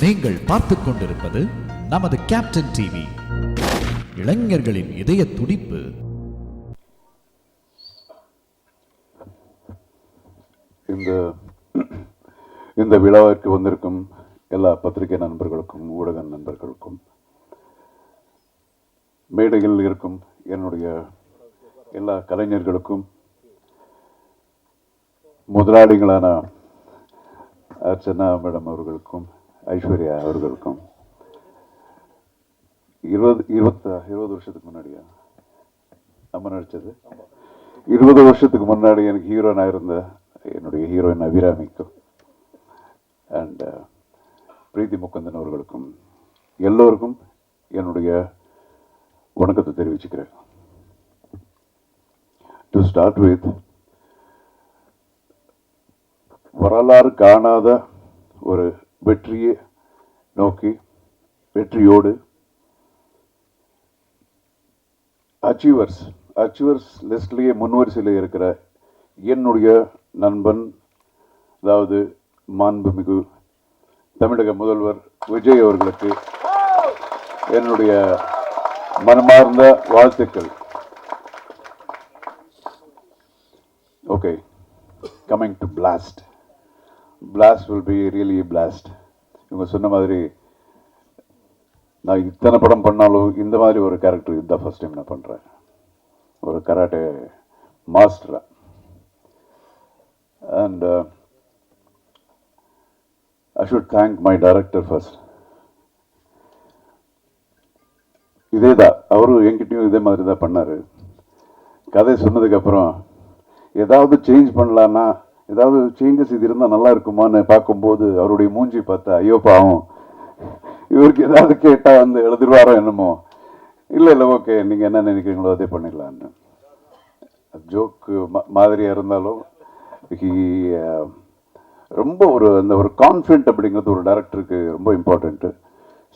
நீங்கள் பார்த்துக் கொண்டிருப்பது நமது கேப்டன் டிவி. இளைஞர்களின் இதய துடிப்பு. இந்த விழாவிற்கு வந்திருக்கும் எல்லா பத்திரிகை நண்பர்களுக்கும் ஊடக நண்பர்களுக்கும் மேடையில் இருக்கும் என்னுடைய எல்லா கலைஞர்களுக்கும் முதலாளிகளான அர்ச்சனா மேடம் அவர்களுக்கும் ஐஸ்வர்யா அவர்களுக்கும் 20 வருஷத்துக்கு முன்னாடியா நம்ம நடிச்சது 20 வருஷத்துக்கு முன்னாடி எனக்கு ஹீரோனாக இருந்த என்னுடைய ஹீரோயின் அபிராமிக்கும் அண்ட் பிரீத்தி முகுந்தன் அவர்களுக்கும் எல்லோருக்கும் என்னுடைய வணக்கத்தை தெரிவிச்சுக்கிறேன். டு ஸ்டார்ட் வித், வரலாறு காணாத ஒரு வெற்றியை நோக்கி வெற்றியோடு அச்சீவர்ஸ் லிஸ்ட்லேயே முன்வரிசையில் இருக்கிற என்னுடைய நண்பன், அதாவது மாண்புமிகு தமிழக முதல்வர் விஜய் அவர்களுக்கு என்னுடைய மனமார்ந்த வாழ்த்துக்கள். Okay, coming to blast will be really a blast. இவங்க சொன்ன மாதிரி நான் இத்தனை படம் பண்ணாலும் இந்த மாதிரி ஒரு கேரக்டர் இதுதான் ஃபர்ஸ்ட் டைம் நான் பண்ணுறேன். ஒரு கராட்டே மாஸ்டரா. And I should thank my director first. இதே தான் அவரும் என்கிட்டயும் இதே மாதிரி தான் பண்ணார். கதை சொன்னதுக்கப்புறம் ஏதாவது சேஞ்ச் பண்ணலான்னா, ஏதாவது சேஞ்சஸ் இது இருந்தால் நல்லா இருக்குமான்னு பார்க்கும்போது அவருடைய மூஞ்சி பார்த்தா ஐயோ பாவம், இவருக்கு ஏதாவது கேட்டால் வந்து எழுதிருவாரோ என்னமோ. இல்லை ஓகே, நீங்கள் என்ன நினைக்கிறீங்களோ அதே பண்ணிடலான்னு. ஜோக்கு மாதிரியாக இருந்தாலும் ரொம்ப அந்த ஒரு கான்ஃபிடென்ட் அப்படிங்கிறது ஒரு டைரக்டருக்கு ரொம்ப important.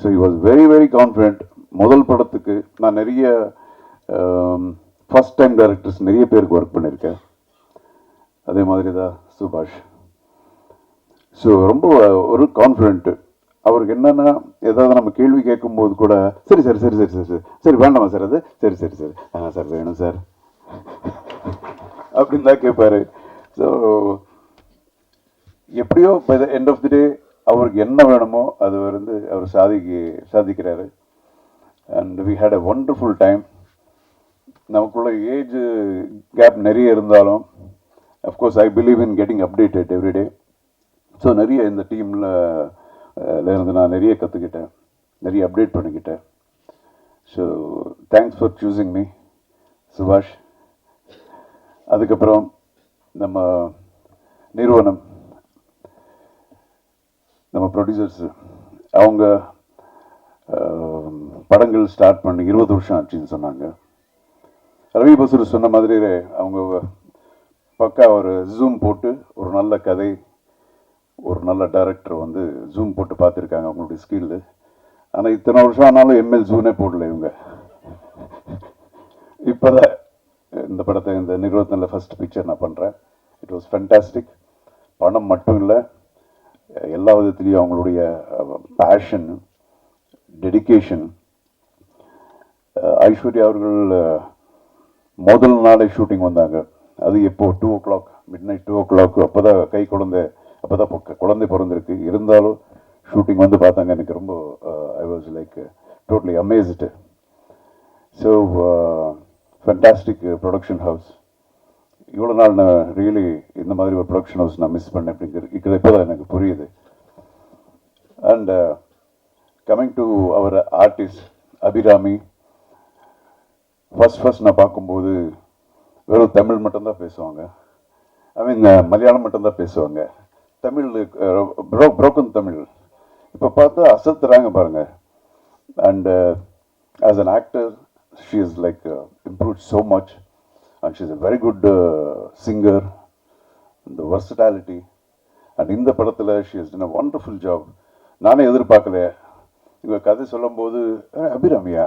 So he was very very confident. முதல் படத்துக்கு நான் நிறைய ஃபஸ்ட் டைம் டைரக்டர்ஸ் நிறைய பேருக்கு ஒர்க் பண்ணியிருக்கேன். அதே மாதிரி தான் சுபாஷ். ஸோ ரொம்ப ஒரு கான்ஃபிடென்ட்டு. அவருக்கு என்னென்னா, ஏதாவது நம்ம கேள்வி கேட்கும்போது கூட சரி சரி சரி சரி சரி சரி சரி வேண்டாமா சார், அது சரி சரி சரி சார் வேணும் சார் அப்படின்னு தான் கேட்பாரு. ஸோ எப்படியோ by the end of the day அவருக்கு என்ன வேணுமோ அது வந்து அவர் சாதிக்கிறாரு. And we had a wonderful time. நமக்குள்ள ஏஜ் கேப் நிறைய இருந்தாலும் of course I believe in getting updated everyday. So நிறைய இந்த டீமில் இருந்து நான் நிறைய கற்றுக்கிட்டேன், நிறைய அப்டேட் பண்ணிக்கிட்டேன். So thanks for choosing me சுபாஷ். அதுக்கப்புறம் நம்ம நிறுவனம், நம்ம ப்ரொடியூசர்ஸு, அவங்க படங்கள் ஸ்டார்ட் பண்ணி 20 வருஷம் ஆச்சுன்னு சொன்னாங்க. ரவி பசூர் சொன்ன மாதிரி அவங்க பக்கா ஒரு ஜூம் போட்டு ஒரு நல்ல கதை, ஒரு நல்ல டைரக்டர் வந்து ஜூம் போட்டு பார்த்துருக்காங்க அவங்களுடைய ஸ்கில்லு. ஆனால் இத்தனை வருஷம் ஆனாலும் எம்எல் ஜூனே போடல இவங்க. இப்போ தான் இந்த படத்தை, இந்த நிறுவனத்தில் ஃபஸ்ட் பிக்சர் நான் பண்ணுறேன். It was fantastic. பணம் மட்டும் இல்லை, எல்லா விதத்துலேயும் அவங்களுடைய பேஷன், டெடிக்கேஷன். ஐஸ்வர்யா அவர்கள் முதல் நாளே ஷூட்டிங் வந்தாங்க. அது எப்போ 2 o'clock, மிட்நைட் 2 o'clock. அப்போ தான் குழந்தை பிறந்திருக்கு. இருந்தாலும் ஷூட்டிங் வந்து பார்த்தாங்க. எனக்கு ரொம்ப I was like totally amazed. So fantastic production house. இவ்வளோ நாள் நான் ரியலி இந்த மாதிரி ஒரு ப்ரொடக்ஷன் ஹவுஸ் நான் மிஸ் பண்ணேன் அப்படிங்கிறது இப்போ தான் எனக்கு புரியுது. And coming to our artist Abirami, first நான் பார்க்கும்போது வெறும் தமிழ் மட்டும்தான் பேசுவாங்க. ஐ மீன் மலையாளம் மட்டும்தான் பேசுவாங்க. தமிழ் புரோக்கன் தமிழ். இப்போ பார்த்தா அசத்துறாங்க பாருங்க. And as an actor she is like improve so much. And she is a very good singer. இந்த வர்சட்டாலிட்டி. அண்ட் இந்த படத்தில் she is done a wonderful job. நானே எதிர்பார்க்கல. இவங்க கதை சொல்லும்போது அபிராமியா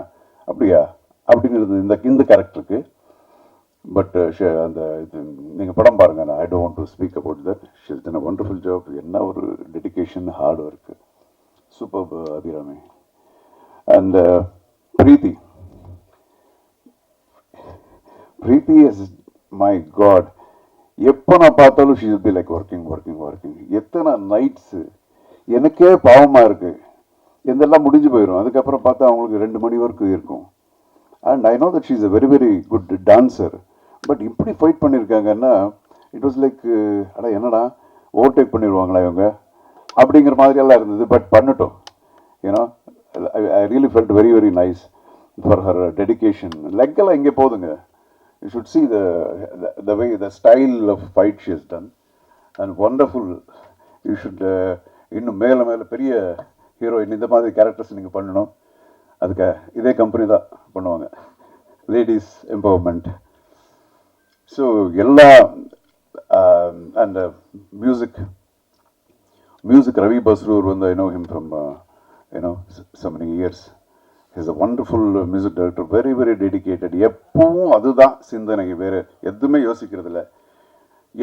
அப்படியா அப்படிங்கிறது இந்த கேரக்டருக்கு. பட் அந்த இது நீங்கள் படம் பாருங்கள். I don't want to speak about that. She has done a wonderful job. என்ன ஒரு dedication, hard work. superb Abhirami. And Preeti. Preeti is, my God, எப்போ நான் பார்த்தாலும் ஷீ பி லைக் ஒர்க்கிங் எத்தனை நைட்ஸு எனக்கே பாவமாக இருக்குது. எந்தெல்லாம் முடிஞ்சு போயிடும். அதுக்கப்புறம் பார்த்தா அவங்களுக்கு 2 மணி வரைக்கும் இருக்கும். And I know that she is a very very good dancer. But இப்படி ஃபைட் பண்ணியிருக்காங்கன்னா இட் வாஸ் லைக் அடா என்னடா ஓவர்டேக் பண்ணிடுவாங்களா இவங்க அப்படிங்கிற மாதிரியெல்லாம் இருந்தது. பட் பண்ணட்டும். ஏன்னா I really felt very very nice for her dedication. லெக்கெல்லாம் இங்கே போதுங்க. You should see the way, the style of fight she has done, and wonderful. You should இன்னும் மேலே பெரிய ஹீரோயின் இந்த மாதிரி கேரக்டர்ஸ் நீங்கள் பண்ணணும். அதுக்கு இதே கம்பெனி தான் பண்ணுவாங்க, லேடிஸ் எம்பவர்மெண்ட். ஸோ எல்லா அண்ட் மியூசிக் ரவி பஸ்ரூர் வந்து I know him from so many years. He's a wonderful music director, very very dedicated. எப்பவும் அதுதான் சிந்தனை, வேறு எதுவுமே யோசிக்கிறது இல்லை.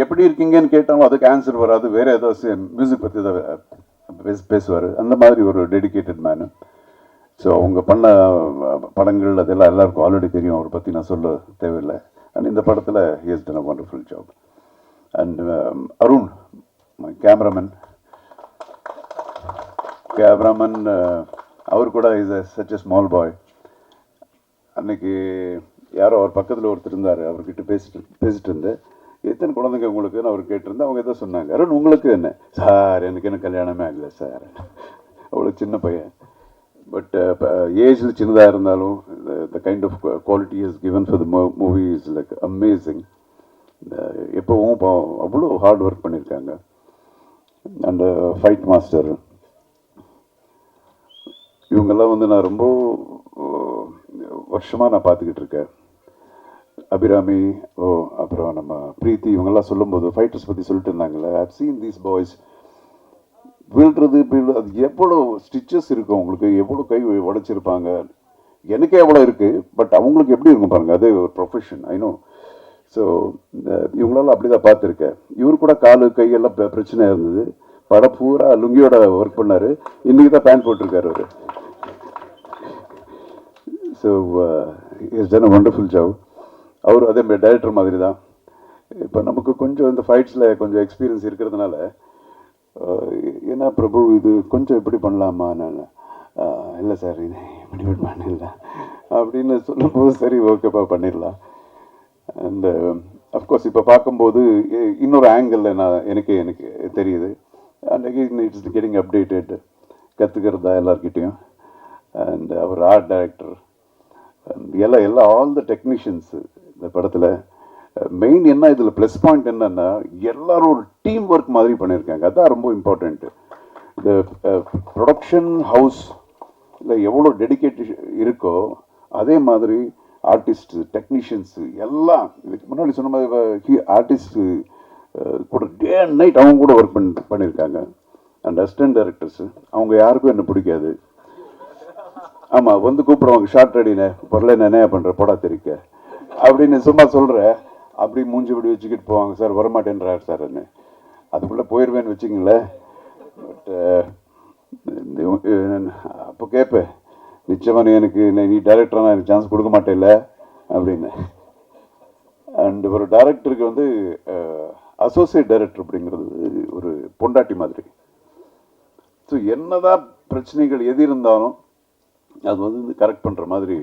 எப்படி இருக்கீங்கன்னு கேட்டாலும் அதுக்கு ஆன்சர் வராது, வேறு ஏதோ மியூசிக் பற்றி தான் பேசுவார். அந்த மாதிரி ஒரு டெடிக்கேட்டட் மேனு. ஸோ அவங்க பண்ண படங்கள் அதெல்லாம் எல்லாருக்கும் ஆல்ரெடி தெரியும், அவரை பற்றி நான் சொல்ல தேவையில்லை. அண்ட் இந்த படத்தில் he has done a wonderful job. And Arun, my cameraman, அவர் கூட is such a small boy. அன்னைக்கு யாரோ அவர் பக்கத்தில் ஒருத்தர் இருந்தார், அவர்கிட்ட பேசிட்டு இருந்தேன். எத்தனை குழந்தைங்க உங்களுக்குன்னு அவர் கேட்டிருந்தேன். அவங்க எதோ சொன்னாங்க, அருண் உங்களுக்கு என்ன சார், எனக்கு என்ன கல்யாணமே ஆகலை சார். அவ்வளோ சின்ன பையன். பட் ஏஜில் சின்னதாக இருந்தாலும் the kind of quality is given for the movie is like amazing. எப்போவும் அவ்வளோ ஹார்ட் ஒர்க் பண்ணியிருக்காங்க. அண்ட் ஃபைட் மாஸ்டர், இவங்கெல்லாம் வந்து நான் ரொம்ப வருஷமாக நான் பார்த்துக்கிட்டு இருக்கேன். அபிராமி, அப்புறம் நம்ம பிரீத்தி, இவங்கெல்லாம் சொல்லும்போது ஃபைட்டர்ஸ் பற்றி சொல்லிட்டு இருந்தாங்களே, ஐவ் சீன் தீஸ் பாய்ஸ் விழுறது அது எவ்வளோ ஸ்டிச்சஸ் இருக்கும் அவங்களுக்கு, எவ்வளோ கை உடைச்சிருப்பாங்க. எனக்கே எவ்வளோ இருக்குது, பட் அவங்களுக்கு எப்படி இருக்கும் பாருங்கள், அதே ஒரு ப்ரொஃபஷன் ஐ நோ. ஸோ இவங்களால அப்படி தான் பார்த்துருக்கேன். இவர் கூட காலு கையெல்லாம் பிரச்சனையாக இருந்தது. படம் பூரா லுங்கியோட ஒர்க் பண்ணார். இன்றைக்கி தான் பேண்ட் போட்டிருக்காரு அவர். So is done a wonderful job. அவர் அதே மாதிரி டைரக்டர் மாதிரி தான். இப்போ நமக்கு கொஞ்சம் இந்த ஃபைட்ஸில் கொஞ்சம் எக்ஸ்பீரியன்ஸ் இருக்கிறதுனால, ஏன்னா பிரபு இது கொஞ்சம் இப்படி பண்ணலாமா, நான் இல்லை சார் இது இப்படி பண்ணிடலாம் அப்படின்னு சொல்லும்போது சரி ஓகேப்பா பண்ணிடலாம். அண்ட் அஃப்கோர்ஸ் இப்போ பார்க்கும்போது இன்னொரு ஆங்கிளில் எனக்கு தெரியுது. And again it's getting updated, கற்றுக்கிறதா எல்லார்கிட்டையும். அண்ட் அவர் ஆர்ட் டைரக்டர் எல்லாம் ஆல் த டெக்னீஷியன்ஸு இந்த படத்தில் மெயின் என்ன இதில் ப்ளஸ் பாயிண்ட் என்னன்னா, எல்லாரும் ஒரு டீம் ஒர்க் மாதிரி பண்ணியிருக்காங்க. அதுதான் ரொம்ப இம்பார்ட்டண்ட்டு. இந்த ப்ரொடக்ஷன் ஹவுஸ் இல்லை எவ்வளோ டெடிக்கேட் இருக்கோ அதே மாதிரி ஆர்டிஸ்ட்டு, டெக்னீஷியன்ஸு எல்லாம் இதுக்கு முன்னாடி சொன்ன மாதிரி ஆர்டிஸ்ட்டு கூட டே அண்ட் நைட் அவங்க கூட ஒர்க் பண்ணியிருக்காங்க. அண்ட் அசிஸ்டன்ட் டைரக்டர்ஸு அவங்க யாருக்கும் என்ன பிடிக்காது. ஆமாம், வந்து கூப்பிடுவாங்க, ஷார்ட் ரெடினே பொருளை என்ன பண்ணுற போடா தெரிக்க அப்படின்னு சும்மா சொல்கிறேன். அப்படி மூஞ்சி இப்படி வச்சுக்கிட்டு போவாங்க, சார் வரமாட்டேன்றார் சார்ன்னு. அதுக்குள்ளே போயிடுவேன்னு வச்சுங்களேன். பட் அப்போ கேட்பேன், நிச்சயமாக எனக்கு நீ டைரக்டரான எனக்கு சான்ஸ் கொடுக்க மாட்டேல்ல அப்படின்னு. அண்ட் ஒரு டைரக்டருக்கு வந்து அசோசியேட் டைரக்டர் அப்படிங்கிறது ஒரு பொண்டாட்டி மாதிரி. ஸோ என்னதான் பிரச்சனைகள் எது இருந்தாலும் அது வந்து கரெக்ட் பண்ணுற மாதிரி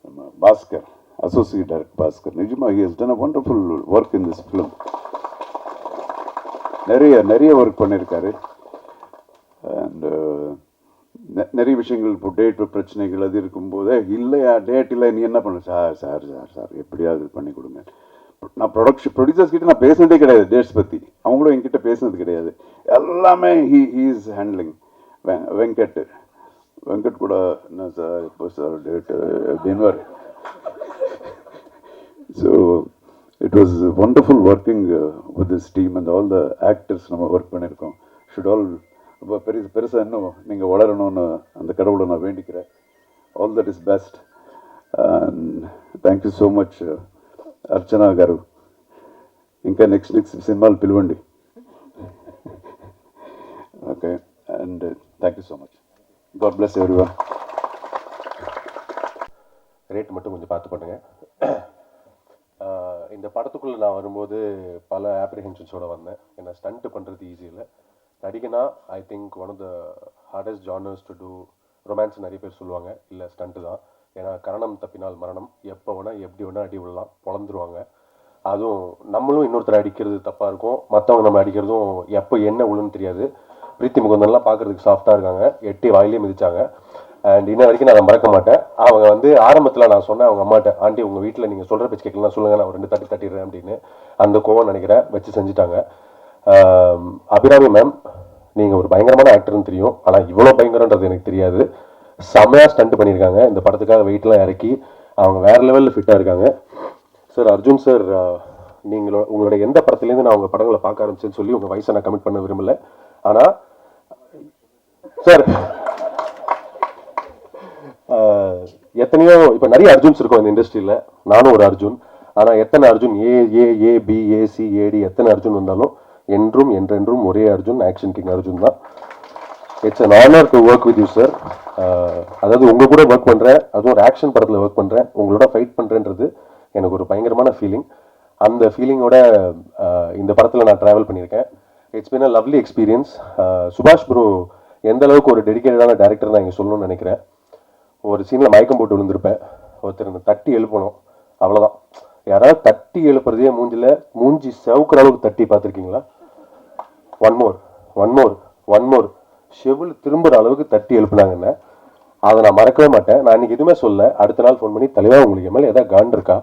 நம்ம பாஸ்கர், அசோசியேட் டைரக்டர் பாஸ்கர், நிஜமாக he has done a wonderful work in this film. நிறைய ஒர்க் பண்ணியிருக்காரு. அண்ட் நிறைய விஷயங்கள் இப்போ டேட் பிரச்சனைகள் அது இருக்கும்போதே, இல்லையா டேட் இல்லை நீ என்ன பண்ண சார் சார் சார் சார் எப்படியாவது பண்ணி கொடுங்க. நான் ப்ரொடியூசர்ஸ் கிட்ட நான் பேசுனதே கிடையாது டேட்ஸ் பற்றி, அவங்களும் என்கிட்ட பேசுனது கிடையாது. எல்லாமே ஹீ இஸ் ஹேண்ட்லிங். வெங்கட் கூட என்ன சார் எப்போ சார் டேட்டு அப்படின்னு. So it was wonderful working with this team and all the actors நம்ம ஒர்க் பண்ணியிருக்கோம். ஷுட் ஆல் ரொம்ப பெருசாக இன்னும் நீங்கள் வளரணும்னு அந்த கடவுளை நான் வேண்டிக்கிறேன். All that is best. And thank you so much Archana garu. ఇంకా నెక్స్ట్ సినిమాలు పిలవండి. Okay, and thank you so much. God bless everyone. Rate மட்டும் கொஞ்சம் பார்த்து பண்ணுங்க. இந்த படத்துக்குள்ளே நான் வரும்போது பல ஆப்ரிஹென்ஷன்ஸோடு வந்தேன். ஏன்னா ஸ்டண்ட்டு பண்ணுறது ஈஸி இல்லை. நடிகனா I think one of the hardest genres to do. Romance நிறைய பேர் சொல்லுவாங்க, இல்லை ஸ்டண்ட்டு தான். ஏன்னா கரணம் தப்பினால் மரணம், எப்போ வேணால் எப்படி வேணால் அடி விடலாம், பொழந்துருவாங்க. அதுவும் நம்மளும் இன்னொருத்தர் அடிக்கிறது தப்பாக இருக்கும், மற்றவங்க நம்ம அடிக்கிறதும் எப்போ என்ன விழுன்னு தெரியாது. பிரீத்தி முகுந்தன்லாம் பார்க்குறதுக்கு சாஃப்டாக இருக்காங்க, எட்டி வாயிலே மிதிச்சாங்க. அண்ட் இன்ன வரைக்கும் நான் மறக்க மாட்டேன். அவங்க வந்து ஆரம்பத்தில் நான் சொன்னேன் அவங்க அம்மாட்ட, ஆண்டி உங்கள் வீட்டில் நீங்கள் சொல்கிற பேச்சு கேட்கலாம் சொல்லுங்கள், நான் ஒரு 2 தட்டி தட்டிடுறேன் அப்படின்னு. அந்த கோவம் நினைக்கிறேன் வச்சு செஞ்சுட்டாங்க. அபிராமி மேம், நீங்கள் ஒரு பயங்கரமான ஆக்டர்னு தெரியும், ஆனால் இவ்வளோ பயங்கரன்றது எனக்கு தெரியாது. செம்மையாக ஸ்டண்ட் பண்ணியிருக்காங்க. இந்த படத்துக்காக வெயிட்லாம் இறக்கி அவங்க வேறு லெவலில் ஃபிட்டாக இருக்காங்க. சார் அர்ஜுன் சார், உங்களோட எந்த படத்துலேருந்து நான் உங்கள் படங்களை பார்க்க ஆரம்பிச்சேன்னு சொல்லி உங்கள் வயசை நான் கமிட் பண்ண விரும்பலை. ஆனால் சார் எத்தனையோ இப்போ நிறைய அர்ஜுன்ஸ் இருக்கும் இந்த இண்டஸ்ட்ரியில், நானும் ஒரு அர்ஜுன். ஆனால் எத்தனை அர்ஜுன் ஏ பி ஏசி ஏடி எத்தனை அர்ஜுன் வந்தாலும் என்றும் என்றென்றும் ஒரே அர்ஜுன், ஆக்ஷன் கிங் அர்ஜுன் தான். It's an honour to work with you sir. அதாவது உங்கள் கூட ஒர்க் பண்ணுறேன், அதுவும் ஒரு ஆக்ஷன் படத்தில் ஒர்க் பண்ணுறேன், உங்களோட ஃபைட் பண்ணுறேன்றது எனக்கு ஒரு பயங்கரமான ஃபீலிங். அந்த ஃபீலிங்கோட இந்த படத்தில் நான் ட்ராவல் பண்ணியிருக்கேன். It's been a lovely experience. சுபாஷ் ப்ரோ எந்த அளவுக்கு ஒரு டெடிக்கேட்டடான டேரக்டர் நான் இங்கே சொல்லணும்னு நினைக்கிறேன். ஒரு சீனில் மயக்கம் போட்டு விழுந்திருப்பேன், ஒருத்தர் தட்டி எழுப்பணும், அவ்வளோதான். யாராவது தட்டி எழுப்புறதே மூஞ்சி செவுக்கிற அளவுக்கு தட்டி பார்த்துருக்கீங்களா? ஒன் மோர் செவில் திரும்புகிற அளவுக்கு தட்டி எழுப்புனாங்கன்னு அதை நான் மறக்கவே மாட்டேன். நான் இன்னைக்கு எதுவுமே சொல்ல, அடுத்த நாள் ஃபோன் பண்ணி தலைவா உங்களுக்கு மேலே எதாவது காண்ட் இருக்கா,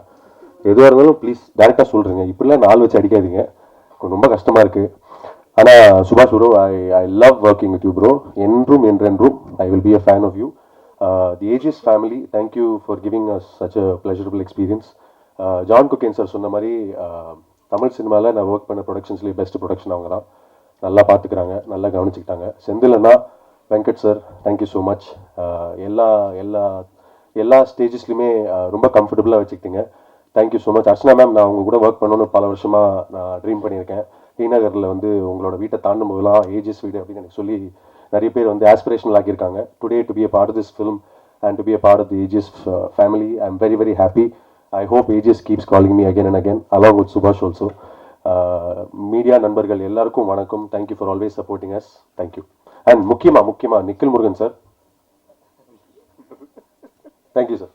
எதுவாக இருந்தாலும் ப்ளீஸ் டேரெக்டாக சொல்கிறீங்க, இப்படிலாம் நாள் வச்சு அடிக்காதீங்க, ரொம்ப கஷ்டமாக இருக்குது. ஆனால் சுபாஷ் bro, I love working with you bro. என்றும் என்றென்றும் I will be a fan of you. The AGS family, thank you for giving us such a pleasurable experience. John Kokken sir சொன்ன மாதிரி தமிழ் சினிமாவில் நான் ஒர்க் பண்ண ப்ரொடக்ஷன்ஸ்லேயே பெஸ்ட் ப்ரொடக்ஷன் அவங்க தான். நல்லா பார்த்துக்கிறாங்க, நல்லா கவனிச்சுக்கிட்டாங்க. செந்திலண்ணா, Venkat sir, thank you so much. எல்லா எல்லா எல்லா ஸ்டேஜஸ்லையுமே ரொம்ப கம்ஃபர்டபுளாக வச்சுக்கிட்டீங்க. Thank you so much. Archana ma'am, நான் உங்கள் கூட ஒர்க் பண்ணணும்னு பல வருஷமாக நான் ட்ரீம் பண்ணியிருக்கேன். டி நகரில் வந்து உங்களோட வீட்டை தாண்டும் போதெல்லாம் ஏஜிஎஸ் வீடு அப்படின்னு எனக்கு சொல்லி நிறைய பேர் வந்து ஆஸ்பிரேஷனல் ஆக்கியிருக்காங்க. Today to be a part of this film and to be a part of the AGS family, I am very very happy. I hope AGS keeps calling me again and again along with சுபாஷ் also. Media நண்பர்கள் எல்லாருக்கும் வணக்கம். Thank you for always supporting us. Thank you. And முக்கியமாக Nikhil Murugan sir, thank you sir.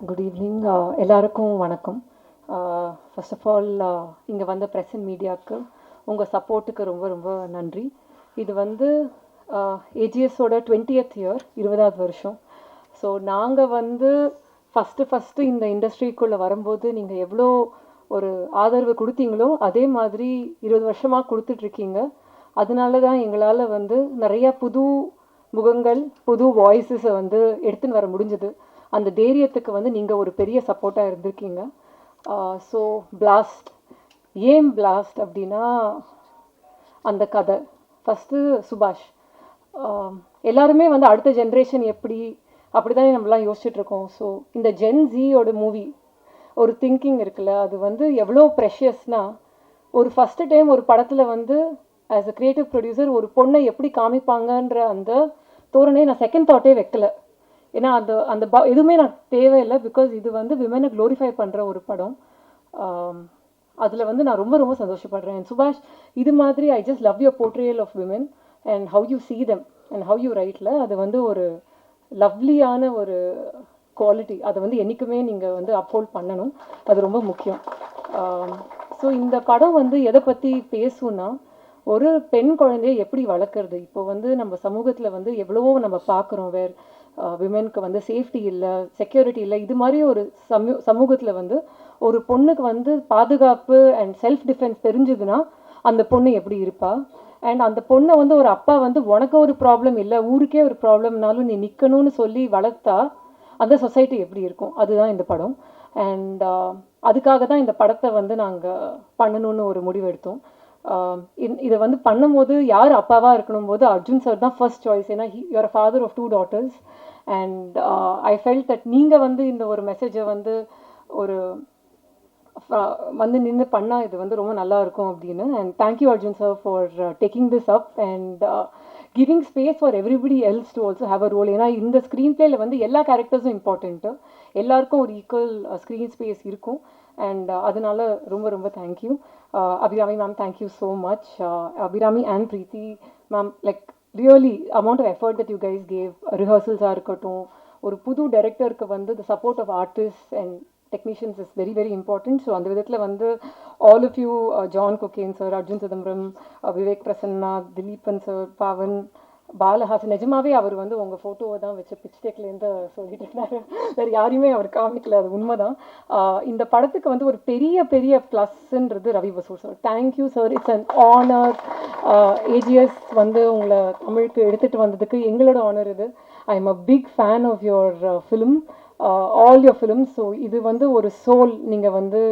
Good evening, எல்லாருக்கும் வணக்கம். First of all இங்கே வந்த press and மீடியாவுக்கு உங்கள் சப்போர்ட்டுக்கு ரொம்ப ரொம்ப நன்றி. இது வந்து ஏஜிஎஸோட 20th இயர், 20வது வருஷம். ஸோ நாங்கள் வந்து ஃபஸ்ட்டு இந்த இண்டஸ்ட்ரிக்குள்ளே வரும்போது நீங்கள் எவ்வளோ ஒரு ஆதரவு கொடுத்தீங்களோ அதே மாதிரி 20 வருஷமாக கொடுத்துட்ருக்கீங்க. அதனால தான் எங்களால் வந்து நிறையா புது முகங்கள், புது வாய்ஸஸை வந்து எடுத்துன்னு வர முடிஞ்சது. அந்த தைரியத்துக்கு வந்து நீங்கள் ஒரு பெரிய சப்போர்ட்டாக இருந்திருக்கீங்க. ஸோ பிளாஸ்ட், ஏன் பிளாஸ்ட் அப்படின்னா அந்த கதை ஃபஸ்ட்டு சுபாஷ். எல்லாருமே வந்து அடுத்த ஜென்ரேஷன் எப்படி அப்படி தானே நம்மளாம் யோசிச்சுட்ருக்கோம். ஸோ இந்த ஜென் ஜியோட மூவி ஒரு திங்கிங் இருக்குல்ல, அது வந்து எவ்வளோ ப்ரெஷியஸ்னால், ஒரு ஃபஸ்ட்டு டைம் ஒரு படத்தில் வந்து ஆஸ் அ க்ரியேட்டிவ் ப்ரொடியூசர் ஒரு பொண்ணை எப்படி காமிப்பாங்கன்ற அந்த தோரணை நான் செகண்ட் தாட்டே வைக்கல. ஏன்னா அந்த எதுவுமே நான் தேவையில்லை. பிகாஸ் இது வந்து விமனை க்ளோரிஃபை பண்ணுற ஒரு படம். அதில் வந்து நான் ரொம்ப ரொம்ப சந்தோஷப்படுறேன். சுபாஷ், இது மாதிரி I just love your portrayal of women and how you see them and how you ரைட்டில். அது வந்து ஒரு லவ்லியான ஒரு குவாலிட்டி. அதை வந்து என்றைக்குமே நீங்கள் வந்து அப்ஹோல்ட் பண்ணணும், அது ரொம்ப முக்கியம். ஸோ இந்த படம் வந்து எதை பற்றி பேசுன்னா, ஒரு பெண் குழந்தையை எப்படி வளர்க்குறது. இப்போ வந்து நம்ம சமூகத்தில் வந்து எவ்வளவோ நம்ம பார்க்குறோம், வேறு விமெனுக்கு வந்து சேஃப்டி இல்லை, செக்யூரிட்டி இல்லை. இது மாதிரி ஒரு சமூகத்தில் வந்து ஒரு பொண்ணுக்கு வந்து பாதுகாப்பு அண்ட் செல்ஃப் டிஃபென்ஸ் தெரிஞ்சுதுன்னா அந்த பொண்ணு எப்படி இருப்பா. அண்ட் அந்த பொண்ணை வந்து ஒரு அப்பா வந்து உனக்கு ஒரு ப்ராப்ளம் இல்லை, ஊருக்கே ஒரு ப்ராப்ளம்னாலும் நீ நிற்கணும்னு சொல்லி வளர்த்தா அந்த சொசைட்டி எப்படி இருக்கும். அதுதான் இந்த படம். அண்ட் அதுக்காக தான் இந்த படத்தை வந்து நாங்கள் பண்ணணும்னு ஒரு முடிவு எடுத்தோம். இதை வந்து பண்ணும்போது யார் அப்பாவாக இருக்கணும் போது அர்ஜுன் சார் தான் ஃபர்ஸ்ட் சாய்ஸ். ஏன்னா you're a father of 2 daughters. And I felt that நீங்கள் வந்து இந்த ஒரு மெசேஜை வந்து ஒரு வந்து நின்று பண்ணால் இது வந்து ரொம்ப நல்லா இருக்கும் அப்படின்னு. And thank you Arjun sir for taking this up and giving space for everybody else to also have a role. ஏன்னா இந்த ஸ்க்ரீன் பிளேயில் வந்து எல்லா கேரக்டர்ஸும் இம்பார்ட்டண்ட்டு, எல்லாருக்கும் ஒரு ஈக்குவல் ஸ்க்ரீன் ஸ்பேஸ் இருக்கும். அண்ட் அதனால ரொம்ப ரொம்ப thank you Abirami ma'am, thank you so much. Abirami and Preethi ma'am, like really amount of effort that you guys gave, ரிஹர்சல்ஸாக இருக்கட்டும், ஒரு புது டைரக்டருக்கு வந்து the support of artist and technicians is very very important. So அந்த விதத்தில் வந்து all of you, John Kokken sir, Arjun Chidambaram, Vivek Prasanna, Dileepan sir, Pavan, Balahasan, நிஜமாவே அவர் வந்து உங்கள் ஃபோட்டோவை தான் வச்சு பிச் டெக்லேருந்து சொல்லிட்டு இருந்தாரு, வேறு யாரையுமே அவர் காமிக்கல, அது உண்மைதான். இந்த படத்துக்கு வந்து ஒரு பெரிய பெரிய ப்ளஸ்ன்றது Ravi Basrur sir. Thank you sir, it's an honour. AGS வந்து உங்களை தமிழுக்கு எடுத்துகிட்டு வந்ததுக்கு எங்களோட ஆனர் இது. I am a big fan of your film, all your films. So இது வந்து ஒரு சோல் நீங்கள் வந்து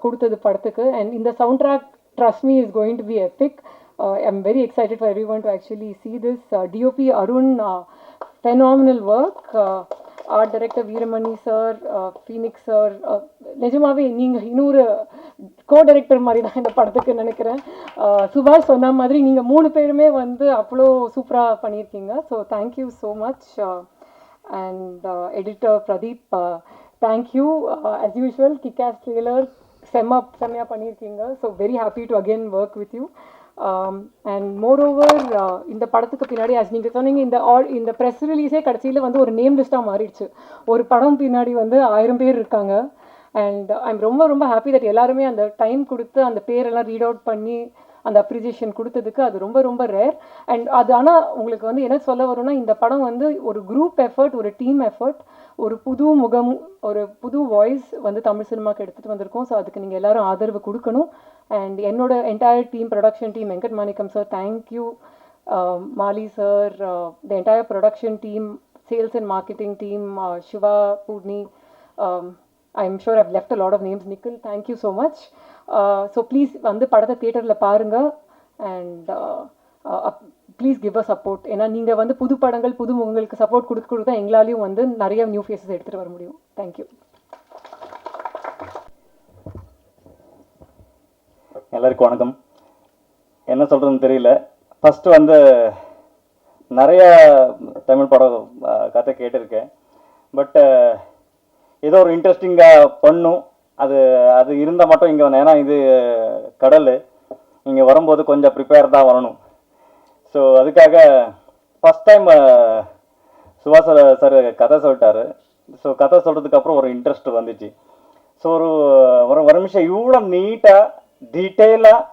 கொடுத்தது படத்துக்கு. அண்ட் இந்த soundtrack, trust me, is going to be epic. I'm very excited for everyone to actually see this. DOP Arun, phenomenal work. Art director Veeramani sir, Phoenix sir, நிஜமாவே நீங்கள் இன்னொரு கோ-டைரக்டர் மாதிரி தான் இந்த படத்துக்கு நினைக்கிறேன். சுபாஷ் சொன்ன மாதிரி நீங்கள் 3 பேருமே வந்து அவ்வளோ சூப்பராக பண்ணியிருக்கீங்க. So thank you so much. And editor Pradeep, thank you as usual. Kickass trailer செம்மையாக பண்ணியிருக்கீங்க. So very happy to again work with you. And moreover இந்த படத்துக்கு பின்னாடி, as நீங்கள் சொன்னீங்க, இந்த ப்ரெஸ் ரிலீஸே கடைசியில் வந்து ஒரு நேம் லிஸ்ட்டாக மாறிடுச்சு. ஒரு படம் பின்னாடி வந்து 1000 பேர் இருக்காங்க. அண்ட் ஐம் ரொம்ப ரொம்ப ஹாப்பி தட் எல்லாருமே அந்த டைம் கொடுத்து அந்த பேரெல்லாம் ரீட் அவுட் பண்ணி அந்த அப்ரிசியேஷன் கொடுத்ததுக்கு. அது ரொம்ப ரொம்ப ரேர். அண்ட் அது ஆனால் உங்களுக்கு வந்து என்ன சொல்ல வரும்னா, இந்த படம் வந்து ஒரு குரூப் எஃபர்ட், ஒரு டீம் எஃபர்ட், ஒரு புது முகம், ஒரு புது வாய்ஸ் வந்து தமிழ் சினிமாவுக்கு எடுத்துகிட்டு வந்திருக்கோம். ஸோ அதுக்கு நீங்கள் எல்லாரும் ஆதரவு கொடுக்கணும். அண்ட் என்னோட entire team, production team, Venkat Manickam sir, thank you. Mali sir, the entire production team, sales and marketing team, Siva, Poorni, I'm sure I've left a lot of names. Nikhil, thank you so much. So please வந்து படத்தை தியேட்டரில் பாருங்கள். And please give a support. ஏன்னா நீங்கள் வந்து புது படங்கள், புது முகங்களுக்கு சப்போர்ட் கொடுத்து தான் எங்களாலையும் வந்து நிறைய நியூ ஃபேஸஸ் எடுத்துகிட்டு வர முடியும். தேங்க்யூ. எல்லாருக்கும் வணக்கம். என்ன சொல்கிறதுன்னு தெரியல. ஃபஸ்ட்டு வந்து நிறைய தமிழ் படம் கதை கேட்டிருக்கேன். பட் ஏதோ ஒரு இன்ட்ரெஸ்டிங்காக பண்ணும், அது இருந்தால் மட்டும் இங்கே வந்தேன். ஏன்னா இது கடல், இங்கே வரும்போது கொஞ்சம் ப்ரிப்பேர் தான் வரணும். ஸோ அதுக்காக ஃபஸ்ட் டைம் சுபாஷ் சார் கதை சொல்லிட்டாரு. ஸோ கதை சொல்கிறதுக்கப்புறம் ஒரு இன்ட்ரெஸ்ட் வந்துச்சு. ஸோ ஒரு நிமிஷம் இவ்வளோ நீட்டாக டீட்டெயிலாக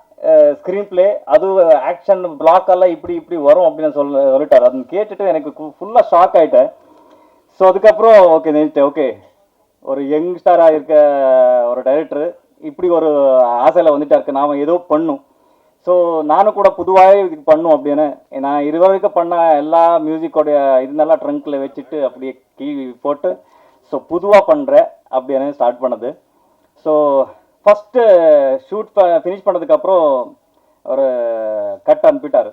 ஸ்க்ரீன் பிளே, அது ஆக்ஷன் பிளாக் எல்லாம் இப்படி வரும் அப்படின்னு சொல்லிட்டாரு. அது கேட்டுட்டு எனக்கு ஃபுல்லாக ஷாக் ஆகிட்டேன். ஸோ அதுக்கப்புறம் ஓகே ஒரு யங்ஸ்டராக இருக்க ஒரு டைரக்டர் இப்படி ஒரு ஆசையில் வந்துட்டாருக்கு, நாம் ஏதோ பண்ணும். ஸோ நானும் கூட புதுவாகவே இதுக்கு பண்ணும் அப்படின்னு நான் இது வரைக்கும் பண்ண எல்லா மியூசிக்கோடைய இதுனெல்லாம் ட்ரங்க்கில் வச்சுட்டு அப்படியே கீ போட்டு ஸோ பொதுவாக பண்ணுறேன் அப்படின்னு ஸ்டார்ட் பண்ணது. ஸோ ஃபஸ்ட்டு ஷூட் ஃபினிஷ் பண்ணதுக்கப்புறம் ஒரு கட் அனுப்பிட்டார்.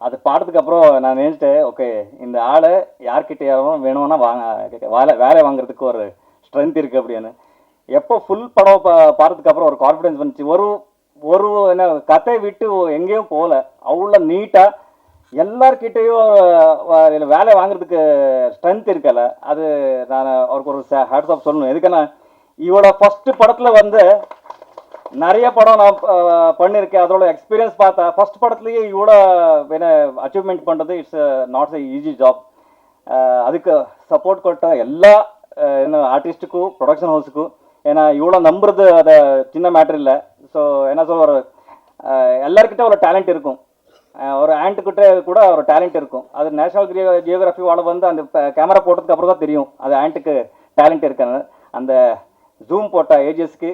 அது பாடுறதுக்கப்புறம் நான் நினைச்சிட்டேன், ஓகே இந்த ஆள் யார்கிட்ட யாரும் வேணும்னா வேலை வாங்குறதுக்கு ஒரு ஸ்ட்ரென்த் இருக்குது அப்படின்னு. எப்போ ஃபுல் படம் பாடுறதுக்கப்புறம் ஒரு கான்ஃபிடென்ஸ் வந்துச்சு. ஒரு என்ன கதை விட்டு எங்கேயும் போகல, அவ்வளோ நீட்டாக எல்லார்கிட்டையும் வேலை வாங்குறதுக்கு ஸ்ட்ரென்த் இருக்கல. அது நான் அவருக்கு ஒரு ஹேட்ஸ் ஆஃப் சொல்லணும். எதுக்குன்னா இவரோட ஃபஸ்ட்டு படத்தில் வந்து நிறைய படம் நான் பண்ணியிருக்கேன். அதோட எக்ஸ்பீரியன்ஸ் பார்த்தா ஃபஸ்ட் படத்துலேயே இவ்வளோ என்ன அச்சீவ்மெண்ட் பண்ணுறது it's not a easy job. அதுக்கு சப்போர்ட் கொடுத்த எல்லா என்ன ஆர்டிஸ்ட்டுக்கும், ப்ரொடக்ஷன் ஹவுஸுக்கும். ஏன்னா இவ்வளோ நம்புறது அதை சின்ன மேட்ரு இல்லை. ஸோ என்ன சொல்ற, எல்லாருக்கிட்ட ஒரு டேலண்ட் இருக்கும், ஒரு ஆண்ட்டுக்கிட்ட கூட ஒரு டேலண்ட் இருக்கும். அது நேஷனல் ஜியோகிராஃபி வாழ வந்து அந்த கேமரா போட்டதுக்கு அப்புறம் தான் தெரியும் அது ஆண்ட்டுக்கு டேலண்ட் இருக்காங்க. அந்த ஜூம் போட்ட ஏஜஸ்க்கு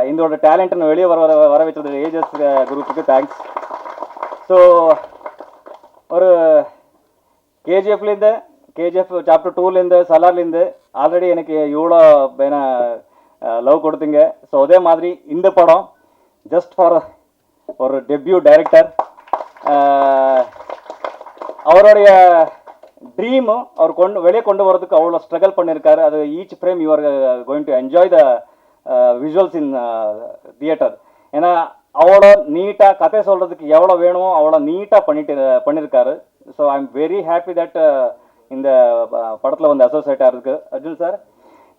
இதோட டேலண்ட்னு வெளியே வர வச்சது ஏஜஸ் குரூப்புக்கு தேங்க்ஸ். ஸோ ஒரு கேஜிஎஃப் சாப்டர் 2லேருந்து சலார்லேருந்து ஆல்ரெடி எனக்கு இவ்வளோ லவ் கொடுத்தீங்க. ஸோ அதே மாதிரி இந்த படம் ஜஸ்ட் ஃபார் ஒரு டெபியூ டைரக்டர், அவருடைய ட்ரீமும் அவர் வெளியே கொண்டு வரதுக்கு அவ்வளோ ஸ்ட்ரகிள் பண்ணியிருக்காரு. அது each frame you are going to enjoy the visuals in theatre. ஏன்னா அவ்வளோ நீட்டாக கதை சொல்கிறதுக்கு எவ்வளோ வேணுமோ அவ்வளோ நீட்டாக பண்ணியிருக்காரு. So I am very happy that இந்த படத்தில் வந்து அசோசியேட் ஆகிருக்கு. அர்ஜுன் சார்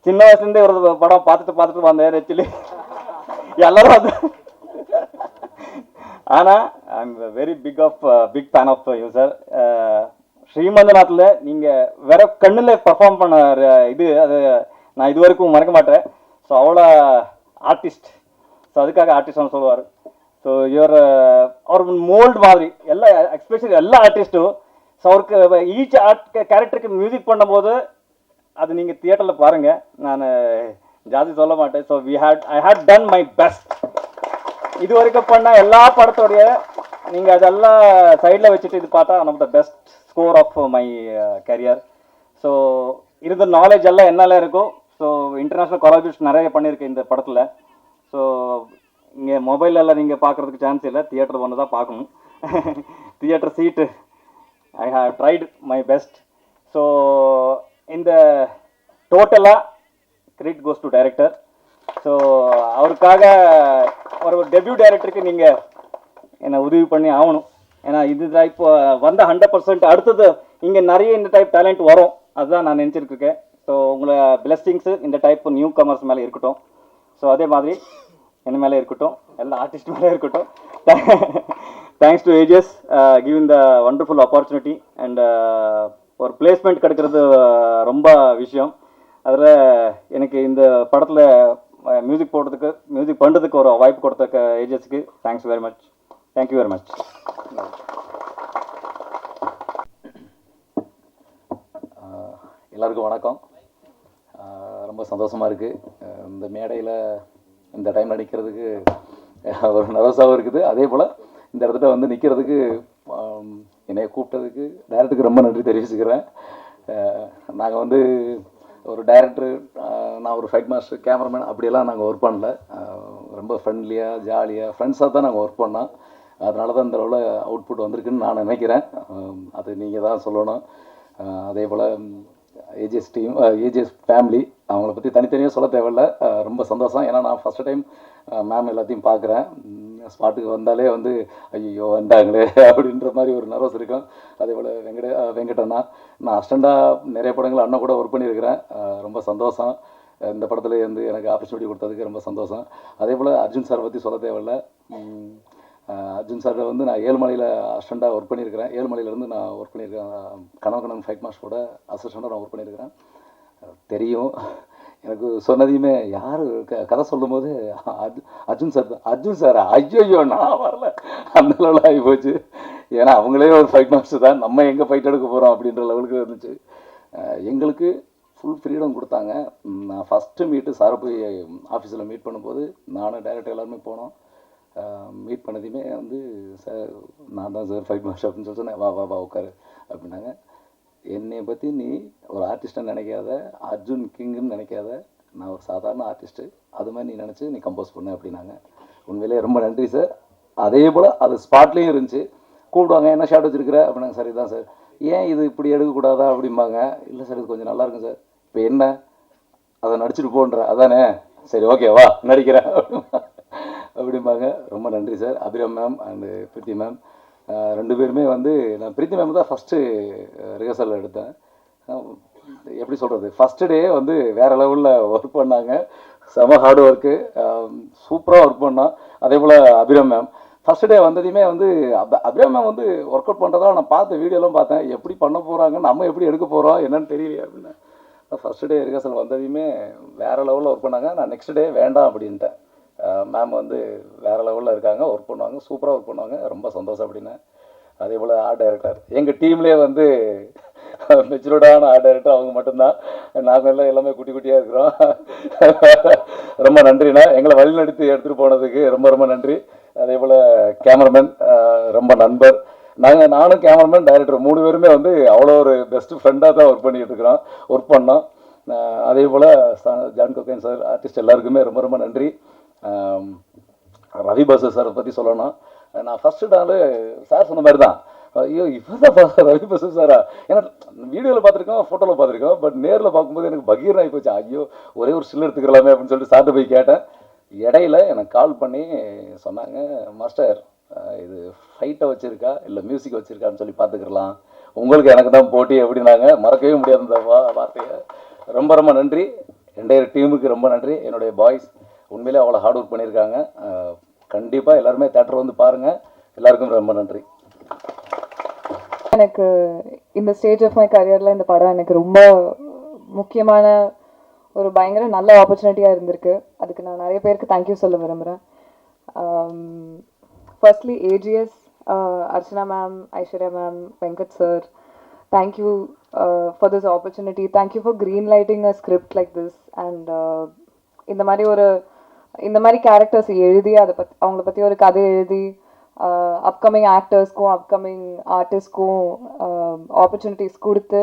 சின்ன வயசுலேருந்தே ஒரு படம் பார்த்துட்டு வந்தேன் ஆக்சுவலி எல்லாரும் வந்து. ஆனால் I am very big fan of you sir. ஸ்ரீமந்தநாத்தில் நீங்கள் வேற கண்ணில் பர்ஃபார்ம் பண்ண இது அது நான் இது வரைக்கும் மறக்க மாட்டேன். ஸோ அவ்வளோ ஆர்டிஸ்ட். ஸோ அதுக்காக ஆர்டிஸ்ட்னு சொல்லுவார். ஸோ இவர் அவர் மோல்டு மாதிரி எல்லா எஸ்பெஷலி எல்லா ஆர்டிஸ்ட்டும். ஸோ அவருக்கு ஈச் கேரக்டருக்கு மியூசிக் பண்ணும்போது அது நீங்கள் தியேட்டரில் பாருங்கள். நான் ஜாதி சொல்ல மாட்டேன். So I had done my best. இது வரைக்கும் பண்ண எல்லா படத்தோடைய நீங்கள் அதெல்லாம் சைடில் வச்சுட்டு இது பார்த்தா நம்ம the best score of my career. So இருந்த நாலேஜ் எல்லாம் என்னெல்லாம் இருக்கோ. ஸோ இன்டர்நேஷ்னல் கொலாபரேஷன் நிறைய பண்ணியிருக்கேன் இந்த படத்தில். ஸோ இங்கே மொபைலெல்லாம் நீங்கள் பார்க்குறதுக்கு சான்ஸ் இல்லை, தியேட்டர் வந்து தான் பார்க்கணும். தியேட்டர் சீட்டு I have tried my best. So இந்த டோட்டலாக credit goes to director. So அவருக்காக ஒரு டெபியூ டைரக்டருக்கு நீங்கள் என்னை உதவி பண்ணி ஆகணும். ஏன்னா இது இப்போ வந்த 100% அடுத்தது இங்கே நிறைய இந்த டைப் டேலண்ட் வரும், அதுதான் நான் நினச்சிருக்கேன். ஸோ உங்களை பிளெஸ்ஸிங்ஸு இந்த டைப் நியூ கமர்ஸ் மேலே இருக்கட்டும். ஸோ அதே மாதிரி என்ன மேலே இருக்கட்டும், எல்லா ஆர்டிஸ்ட் மேலே இருக்கட்டும். Thanks to AGS giving the wonderful opportunity and ஒரு பிளேஸ்மெண்ட் கிடைக்கிறது ரொம்ப விஷயம். அதில் எனக்கு இந்த படத்தில் மியூசிக் பண்ணுறதுக்கு ஒரு வாய்ப்பு கொடுத்த ஏஜஸ்க்கு thanks very much. Thank you very much. எல்லாருக்கும் வணக்கம். ரொம்ப சந்தோஷமாக இருக்குது இந்த மேடையில் இந்த டைம் நடிக்கிறதுக்கு. ஒரு நர்வஸாகவும் இருக்குது. அதே போல் இந்த இடத்துல வந்து நிற்கிறதுக்கு என்னை கூப்பிட்டதுக்கு டைரக்டருக்கு ரொம்ப நன்றி தெரிவிச்சுக்கிறேன். நாங்கள் வந்து ஒரு டைரக்டரு, நான் ஒரு ஃபைட் மாஸ்டர், கேமராமேன் அப்படியெல்லாம் நாங்கள் ஒர்க் பண்ணல. ரொம்ப ஃப்ரெண்ட்லியாக ஜாலியாக ஃப்ரெண்ட்ஸாக தான் நாங்கள் ஒர்க் பண்ணோம். அதனால தான் இந்த அளவில் அவுட்புட் வந்திருக்குன்னு நான் நினைக்கிறேன். அது நீங்கள் தான் சொல்லணும். அதே போல் ஏஜிஎஸ் டீம், ஏஜிஎஸ் ஃபேமிலி, அவங்கள பற்றி தனித்தனியாக சொல்ல தேவையில்ல. ரொம்ப சந்தோஷம். ஏன்னா நான் ஃபஸ்ட்டு டைம் மேம் எல்லாத்தையும் பார்க்குறேன். ஸ்பாட்டுக்கு வந்தாலே வந்து ஐயோ வந்தாங்களே அப்படின்ற மாதிரி ஒரு நர்வஸ் இருக்கும். அதே போல் வெங்கடண்ணா, நான் அஸ்டண்டாக நிறைய படங்கள் அண்ணன் கூட ஒர்க் பண்ணியிருக்கிறேன். ரொம்ப சந்தோஷம். இந்த படத்தில் வந்து எனக்கு ஆப்பர்ச்சுனிட்டி கொடுத்ததுக்கு ரொம்ப சந்தோஷம். அதே போல் அர்ஜுன் சாரை பற்றி சொல்ல தேவையில்லை. அர்ஜுன் சாரை வந்து நான் ஏழுமலையில் அசிஸ்டண்டாக ஒர்க் பண்ணியிருக்கிறேன். ஏழுமலையிலேருந்து நான் ஒர்க் பண்ணியிருக்கேன். கனவு ஃபைட் மாஸ்டரோட அசிஸ்டண்டாக நான் ஒர்க் பண்ணியிருக்கிறேன். தெரியும் எனக்கு. சொன்னதையுமே யார் கதை சொல்லும் போது அர்ஜுன் சார் தான். அர்ஜுன் சார் ஐயோ நான் வரல, அந்த லெவலில் ஆகி போச்சு. ஏன்னா அவங்களே ஒரு ஃபைட் மாஸ்டர் தான், நம்ம எங்கே ஃபைட் எடுக்க போகிறோம் அப்படின்ற லெவலுக்கு இருந்துச்சு. எங்களுக்கு ஃபுல் ஃப்ரீடம் கொடுத்தாங்க. நான் ஃபஸ்ட்டு மீட்டு சாரை போய் ஆஃபீஸில் மீட் பண்ணும்போது நானும் டைரக்டர் எல்லாருமே போனோம். மீட் பண்ணதையுமே வந்து சார் நான் தான் சார் ஃபைட் மாஸ்டர் அப்படின்னு சொன்னேன். வா வா வா உட்காரு அப்படின்னாங்க. என்னை பற்றி நீ ஒரு ஆர்டிஸ்ட்டாக நினைக்காத, அர்ஜுன் கிங்குன்னு நினைக்காத, நான் ஒரு சாதாரண ஆர்டிஸ்ட்டு, அது மாதிரி நீ நினச்சி நீ கம்போஸ் பண்ணு அப்படின்னாங்க. உண்மையிலே ரொம்ப நன்றி சார். அதே போல் அது ஸ்பாட்லேயும் இருந்துச்சு. கூப்பிடுவாங்க, என்ன ஷாட் வச்சுருக்குற அப்படின்னாங்க. சார் இதுதான் சார். ஏன் இது இப்படி எடுக்கக்கூடாதா அப்படிம்பாங்க. இல்லை சார் இது கொஞ்சம் நல்லா இருக்கும் சார். இப்போ என்ன அதை நடிச்சுட்டு போன்ற அதானே, சரி ஓகே வா நடிக்கிறேன் அப்படிம்பாங்க. ரொம்ப நன்றி sir. Abhiram ma'am and Preethi ma'am ரெண்டு பேருமே வந்து, நான் பிரீத்தி மேம் தான் ஃபஸ்ட்டு ரிஹர்சல் எடுத்தேன். எப்படி சொல்கிறது, ஃபஸ்ட்டு டே வந்து வேறு லெவலில் ஒர்க் பண்ணாங்க. செம ஹார்ட் ஒர்க்கு, சூப்பராக ஒர்க் பண்ணோம். அதே போல் அபிராம் மேம் ஃபஸ்ட்டு டே வந்ததையுமே வந்து அபிராம் மேம் வந்து ஒர்க் அவுட் பண்ணுறதா நான் பார்த்த வீடியோலாம் பார்த்தேன். எப்படி பண்ண போகிறாங்க, நம்ம எப்படி எடுக்க போகிறோம் என்னன்னு தெரியலையே அப்படின்னு. ஃபஸ்ட்டு டே ரிஹர்சல் வந்ததையுமே வேறு லெவலில் ஒர்க் பண்ணாங்க. நான் நெக்ஸ்ட் டே வேண்டாம் அப்படின்ட்டேன். மேம் வந்து வேறு லெவலில் இருக்காங்க, ஒர்க் பண்ணுவாங்க, சூப்பராக ஒர்க் பண்ணுவாங்க. ரொம்ப சந்தோஷம் அப்படின்னு. அதே போல் ஆர்ட் டைரக்டர், எங்கள் டீம்லேயே வந்து மெச்சூர்டான ஆர்ட் டைரக்டர் அவங்க மட்டும்தான். நாங்கள் எல்லாம் எல்லாமே குட்டி குட்டியாக இருக்கிறோம். ரொம்ப நன்றிண்ணா, எங்களை வழிநடத்தி எடுத்துகிட்டு போனதுக்கு ரொம்ப ரொம்ப நன்றி. அதே போல் கேமராமேன் ரொம்ப நண்பர். நானும் கேமராமேன் டைரக்டர் 3 பேருமே வந்து அவ்வளோ ஒரு பெஸ்ட்டு ஃப்ரெண்டாக தான் ஒர்க் பண்ணோம். அதே போல் ஜான் கோகேன் சார், ஆர்டிஸ்ட் எல்லாருக்குமே ரொம்ப ரொம்ப நன்றி. ரவி பாசு சாரை பற்றி சொல்லணும். நான் ஃபஸ்ட்டு நாள் சார் சொன்ன மாதிரி தான், ஐயோ இப்போதான் ரவி பிரசாத் சாரா, ஏன்னா வீடியோவில் பார்த்துருக்கோம், ஃபோட்டோவில் பார்த்துருக்கோம், பட் நேரில் பார்க்கும்போது எனக்கு பகீர் ஆகி போச்சு. ஐயோ ஒரே ஒரு ஸ்டில் எடுத்துக்கலாமே அப்படின்னு சொல்லிட்டு சார்ட்டு போய் கேட்டேன். இடையில எனக்கு கால் பண்ணி சொன்னாங்க, மாஸ்டர் இது ஃபைட்டை வச்சுருக்கா இல்லை மியூசிக் வச்சுருக்கான்னு சொல்லி பார்த்துக்கலாம், உங்களுக்கு எனக்கு தான் போட்டி அப்படின்னாங்க. மறக்கவே முடியாது இந்த வார்த்தையை. ரொம்ப ரொம்ப நன்றி. என்டையர் டீமுக்கு ரொம்ப நன்றி. என்னுடைய பாய்ஸ் உண்மையிலே அவ்வளோ ஹார்ட் ஒர்க் பண்ணியிருக்காங்க. கண்டிப்பாக எல்லாருமே தேட்டர் வந்து பாருங்கள். எல்லாருக்கும் ரொம்ப நன்றி. எனக்கு இந்த ஸ்டேஜ் ஆஃப் மை கரியரில் இந்த படம் எனக்கு ரொம்ப முக்கியமான ஒரு பயங்கர நல்ல ஆப்பர்ச்சுனிட்டியாக இருந்திருக்கு. அதுக்கு நான் நிறைய பேருக்கு தேங்க்யூ சொல்ல விரும்புகிறேன். Firstly AGS, Archana ma'am, Aishwarya ma'am, Venkat sir, thank you for this opportunity. Thank you for green lighting a script like this. And இந்த மாதிரி கேரக்டர்ஸ் எழுதி அவங்கள பற்றி ஒரு கதை எழுதி அப்கமிங் ஆக்டர்ஸ்க்கும் அப்கமிங் ஆர்டிஸ்ட்க்கும் ஆப்பர்ச்சுனிட்டிஸ் கொடுத்து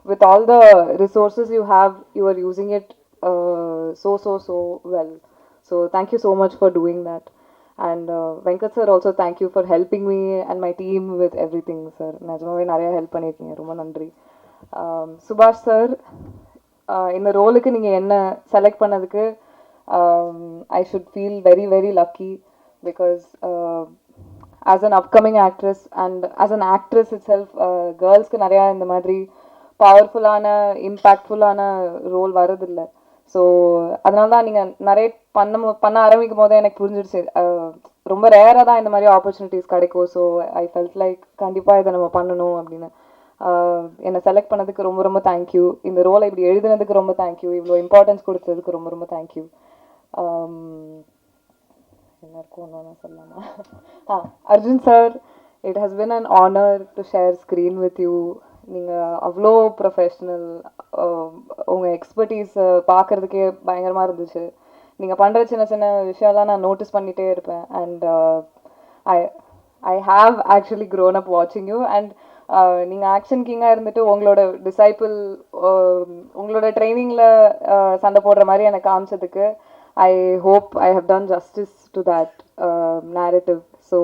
with all the resources you have, you are using it so well. So thank you so much for doing that. And Venkat sir also, thank you for helping me and my team with everything, sir. Najamave nariya help பண்ணிருக்கீங்க, ரொம்ப நன்றி. சுபாஷ் sir, இந்த ரோலுக்கு நீங்கள் என்ன select பண்ணதுக்கு I should feel very very lucky because as an upcoming actress and as an actress itself, girls-க்கு நிறையா இந்த மாதிரி பவர்ஃபுல்லான இம்பேக்ட்ஃபுல்லான ரோல் வரதில்லை. ஸோ அதனால தான் நீங்கள் நிறைய பண்ண ஆரம்பிக்கும் போதே எனக்கு புரிஞ்சிடுச்சு, ரொம்ப ரேராக தான் இந்த மாதிரி ஆப்பர்ச்சுனிட்டிஸ் கிடைக்கும். ஸோ ஐ ஃபெல்ட் லைக் கண்டிப்பாக இதை நம்ம பண்ணணும் அப்படின்னு. என்னை செலக்ட் பண்ணதுக்கு ரொம்ப ரொம்ப தேங்க்யூ. இந்த ரோலை இப்படி எழுதுனதுக்கு ரொம்ப தேங்க்யூ. இவ்வளோ இம்பார்ட்டன்ஸ் கொடுத்ததுக்கு ரொம்ப ரொம்ப தேங்க்யூ. எல்லாருக்கும் ஒன்று சொல்லலாமா? Arjun sir, it has been an honour to share screen with you. நீங்கள் அவ்வளோ ப்ரொஃபஷ்னல், உங்கள் எக்ஸ்பர்டீஸ் பார்க்குறதுக்கே பயங்கரமாக இருந்துச்சு. நீங்கள் பண்ணுற சின்ன சின்ன விஷயம்லாம் நான் நோட்டீஸ் பண்ணிகிட்டே இருப்பேன். And I have actually grown up வாட்சிங் யூ. அண்ட் நீங்கள் ஆக்ஷன் கிங்காக இருந்துட்டு உங்களோட டிசைபிள் உங்களோட ட்ரைனிங்கில் சண்டை போடுற மாதிரி எனக்கு காமிச்சதுக்கு I hope I have done justice to that narrative. So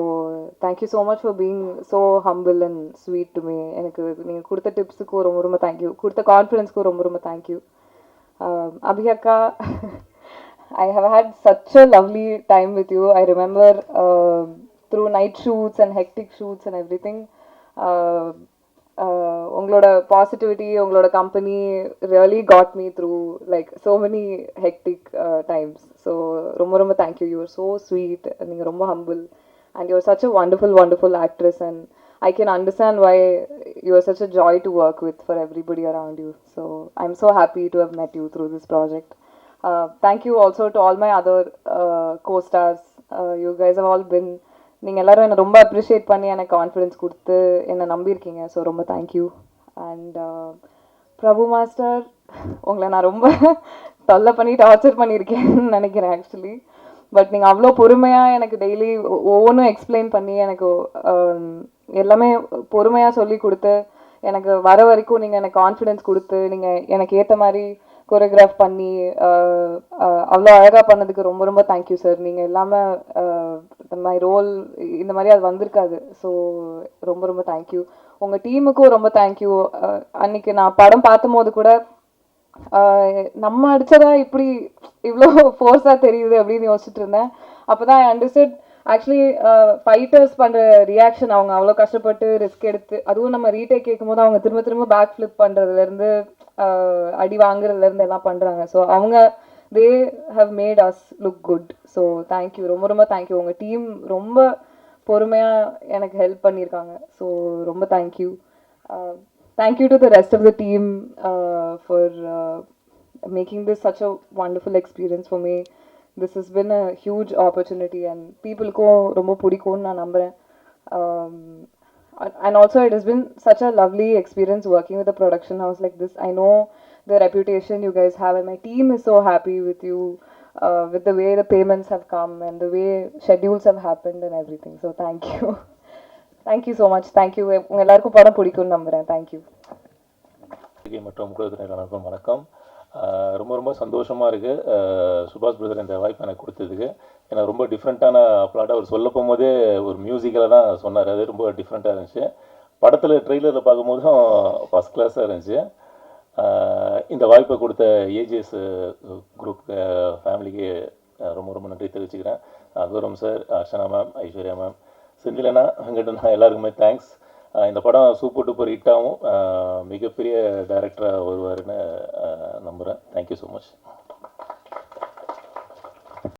thank you so much for being so humble and sweet to me. எனக்கு நீங்கள் கொடுத்த டிப்ஸுக்கு ரொம்ப ரொம்ப தேங்க்யூ, கொடுத்த கான்ஃபிடென்ஸ்க்கு ரொம்ப ரொம்ப thank you. அபியக்கா, I have had such a lovely time with you. I remember through night shoots and hectic shoots and everything, உங்களோட positivity, உங்களோட company really got me through like so many hectic times. So ரொம்ப ரொம்ப thank you. You are so sweet, நீங்கள் ரொம்ப humble, and you are such a wonderful actress. And I can understand why you are such a joy to work with for everybody around you. So I am so happy to have met you through this project. Thank you also to all my other co-stars. You guys have all been, நீங்கள் எல்லோரும் என்னை ரொம்ப appreciate பண்ணி எனக்கு confidence கொடுத்து என்னை நம்பியிருக்கீங்க. So ரொம்ப thank you. And Prabhu master, உங்களை நான் ரொம்ப தொல்லை பண்ணி டார்ச்சர் பண்ணியிருக்கேன்னு நினைக்கிறேன் ஆக்சுவலி. பட் நீங்கள் அவ்வளோ பொறுமையாக எனக்கு டெய்லி ஒவ்வொன்றும் எக்ஸ்பிளைன் பண்ணி எனக்கு எல்லாமே பொறுமையாக சொல்லி கொடுத்து எனக்கு வர வரைக்கும் நீங்கள் எனக்கு கான்ஃபிடென்ஸ் கொடுத்து நீங்கள் எனக்கு ஏற்ற மாதிரி கோரியோகிராஃப் பண்ணி அவ்வளோ அழகாக பண்ணதுக்கு ரொம்ப ரொம்ப தேங்க்யூ சார். நீங்கள் இல்லாமல் மை ரோல் இந்த மாதிரி அது வந்திருக்காது. ஸோ ரொம்ப ரொம்ப தேங்க்யூ. உங்கள் டீமுக்கும் ரொம்ப தேங்க்யூ. அன்றைக்கி நான் படம் பார்த்தும் போது கூட நம்ம அடித்ததா இப்படி இவ்வளோ ஃபோர்ஸாக தெரியுது அப்படின்னு யோசிச்சுட்டு இருந்தேன். அப்போ தான் ஐ அண்டர்ஸ்டுட் ஆக்சுவலி ஃபைட்டர்ஸ் பண்ணுற ரியாக்ஷன், அவங்க அவ்வளோ கஷ்டப்பட்டு ரிஸ்க் எடுத்து, அதுவும் நம்ம ரீடேக் கேட்கும் போது அவங்க திரும்ப திரும்ப பேக் ஃப்ளிப் பண்ணுறதுலேருந்து அடி வாங்குறதுலேருந்து எல்லாம் பண்ணுறாங்க. ஸோ அவங்க they have made us look good. So thank you, ரொம்ப ரொம்ப தேங்க்யூ. உங்கள் டீம் ரொம்ப பொறுமையாக எனக்கு ஹெல்ப் பண்ணியிருக்காங்க. ஸோ ரொம்ப thank you. Thank you to the rest of the team for making this such a wonderful experience for me. This has been a huge opportunity and people-க்கும் ரொம்ப பிடிக்கும்னு நான் நம்புகிறேன். And also it has been such a lovely experience working with a production house like this. I know the reputation you guys have and my team is so happy with you, with the way the payments have come and the way schedules have happened and everything. So thank you. Thank you so much. Thank you. உங்கள் எல்லாருக்கும் படம் பிடிக்கும்னு நம்புகிறேன். Thank you. மற்றும் குழுவினர்களுக்கும் வணக்கம். ரொம்ப ரொம்ப சந்தோஷமாக இருக்குது சுபாஷ் பிரதர் இந்த வாய்ப்பு எனக்கு கொடுத்ததுக்கு. ஏன்னா ரொம்ப டிஃப்ரெண்ட்டான பிளாட்டாக அவர் சொல்ல போகும்போதே ஒரு மியூசிக்கில் தான் சொன்னார். அது ரொம்ப டிஃப்ரெண்ட்டாக இருந்துச்சு. படத்தில் ட்ரெய்லரில் பார்க்கும்போதும் ஃபஸ்ட் கிளாஸாக இருந்துச்சு. இந்த வாய்ப்பை கொடுத்த ஏஜிஎஸ் குரூப் ஃபேமிலிக்கு ரொம்ப ரொம்ப நன்றி தெரிவிச்சுக்கிறேன். கௌரவம் sir, Archana ma'am, Aishwarya ma'am, செந்திலனா, வெங்கடனா, எல்லாருக்குமே தேங்க்ஸ். இந்த படம் சூப்பர் டூப்பர் ஹிட்டாகவும் மிகப்பெரிய டைரக்டராக வருவாருன்னு நம்புகிறேன். Thank you so much.